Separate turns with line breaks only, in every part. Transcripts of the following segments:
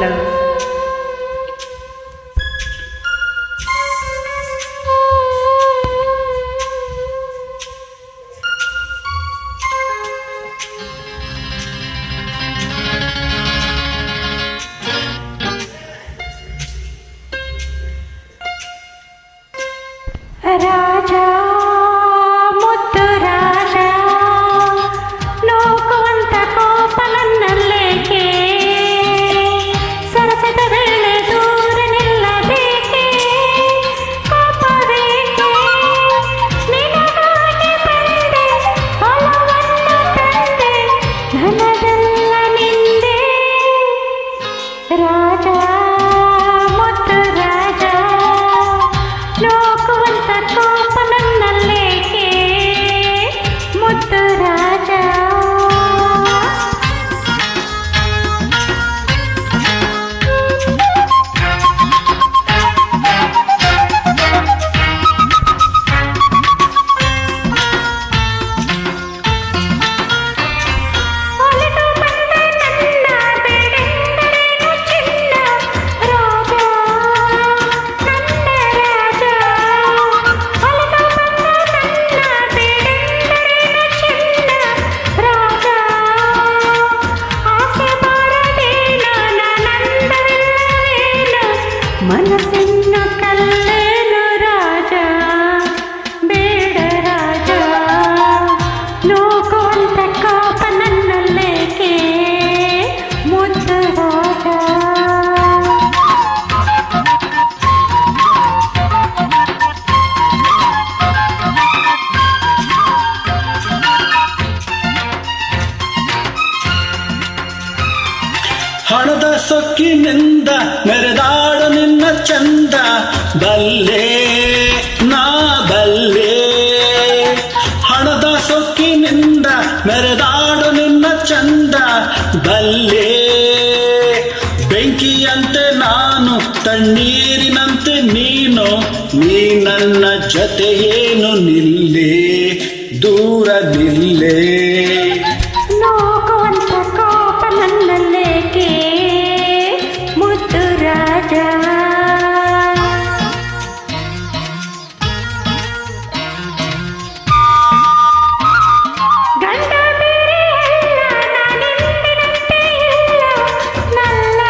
Hello.
ರಾಜ ಮುತ್ತು ರಾಜ ನೋಕುವಂತ ಕೋಪ ನನ್ನಲ್ಲೇಕೆ ಸರಸದ ವೇಳೆ ದೂರ ನಿಲ್ಲಬೇಕೆ ಕೋಪವೇಕೆ ನಿನಗಾಗಿ ಬಂದೆ ಹೊಲವನ್ನು ತಂದೆ ನನದೆಲ್ಲ ನಿಂದೆ ರಾಜ ಮುತ್ತು ರಾಜ ನೋಕುವಂತ ಕೋಪ ನನ್ನಲ್ಲೇಕೆ ಮುತ್ತು ರಾಜ. ಒಲಿದು ಬಂದ ನನ್ನ ಬೇಡೆಂದರೇನು ಚಿನ್ನ ರಾಜ ನನ್ನ ರಾಜ. ಒಲಿದು ಬಂದ ನನ್ನ ಬೇಡೆಂದರೇನು ಚಿನ್ನ ರಾಜ. ಆಸೆ ಬಾರದೇನೋ ನಾನಂದವಿಲ್ಲವೇನೋ ಮನಸ್ಸಿನ ಕಲ್ಲೇನು ರಾಜ ಬೇಡ ರಾಜ ನೋಕುವಂತ ಕೋಪ ನನ್ನಲ್ಲೇಕೆ ಮುದ್ದು ರಾಜ.
ಹಣದ ಸೊಕ್ಕಿನಿಂದ ಮೆರೆದಾಡು ನಿನ್ನ ಚಂದ ಬಲ್ಲೆ ನಾ ಬಲ್ಲೆ. ಹಣದ ಸೊಕ್ಕಿನಿಂದ ಮೆರೆದಾಡು ನಿನ್ನ ಚಂದ ಬಲ್ಲೆ. ಬೆಂಕಿಯಂತೆ ನಾನು ತಣ್ಣೀರಿನಂತೆ ನೀನು ನೀ ನನ್ನ ಜೊತೆಯೇನು ನಿಲ್ಲೇ ದೂರ ನಿಲ್ಲೇ.
ನೋಕುವಂತ ಕೋಪ ನನ್ನಲ್ಲೇಕೆ ಮುದ್ದು ರಾಜ. ಗಂಡ ಬೇರೆ ಅಲ್ಲ ನಾನಿಂದಿನಂತೆ ಇಲ್ಲ ನಲ್ಲ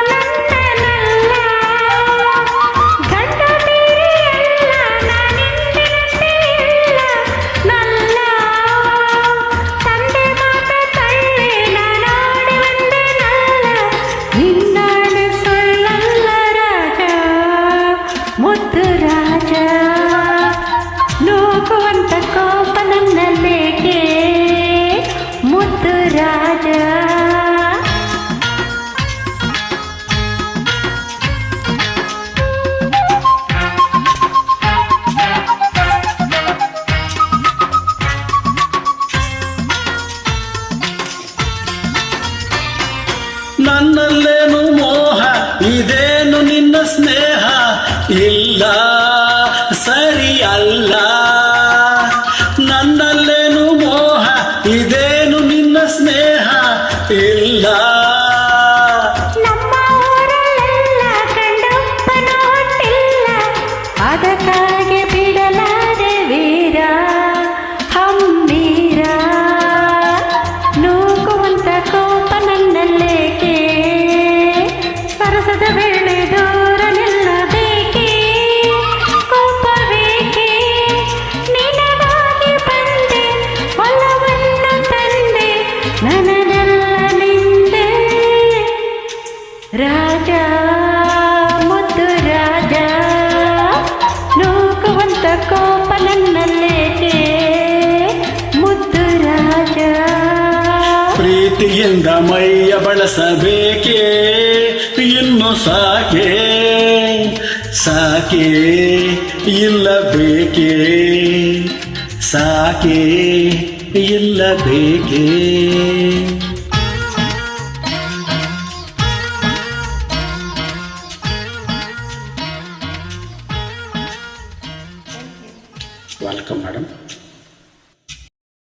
ನನ್ನ ನಲ್ಲ. ಗಂಡ ಬೇರೆ ಅಲ್ಲ ನಾನಿಂದಿನಂತೆ ಇಲ್ಲ ನಲ್ಲ. ತಂದೆ ಮಾತ ತಳ್ಳಿ ನಾನಾಡಿ ಬಂದೆ ನಲ್ಲ ನಿನ್ನಾಡಿ ಸುಳ್ಳಲ್ಲ ರಾಜ ಮುದ್ದು ರಾಜ. ನೋಕುವಂತ ಕೋಪ ನನ್ನಲ್ಲೇಕೆ ಮುದ್ದು ರಾಜ.
ನನ್ನಲ್ಲೇನು ಮೋಹ ಇದೇನು ನಿನ್ನ ಸ್ನೇಹ ಇಲ್ಲ ಸರಿ ಅಲ್ಲ. ನನ್ನಲ್ಲೇನು ಮೋಹ ಇದೇನು ನಿನ್ನ ಸ್ನೇಹ ಇಲ್ಲ.
ನಮ್ಮ ಊರಲ್ಲೆಲ್ಲ ಗಂಡಪ್ಪನ ಹೊಟ್ಟಿಲ್ಲ ಅದಕ್ಕಾಗಿ ಬಿಡಲಾರೆ ವೀರ ಹಮ್ಮೀರ. ನೂಕುವಂತ ಕೋಪ ನನ್ನಲ್ಲೇಕೆ ಸರಸದ ವೇಳೆ ದೂರ ನಿಲ್ಲಬೇಕೆ ಕೋಪವೇಕೆ ನಿನಗಾಗಿ ಬಂದೆ ಹೊಲವನ್ನು ತಂದೆ ನನದೆಲ್ಲ ನಿಂದೆ ರಾಜ ಮುದ್ದು ರಾಜ. ನೂಕುವಂತ ಕೋಪ ನನ್ನಲ್ಲೇಕೆ ಮುದ್ದು ರಾಜ.
ಪ್ರೀತಿಯಿಂದ ಮೈಯ ಬಳಸಬೇಕೇ ಇನ್ನು ಸಾಕೆ ಸಾಕೆ ಇಲ್ಲ ಬೇಕೇ ಸಾಕೆ ಇಲ್ಲ ಬೇಕೇ.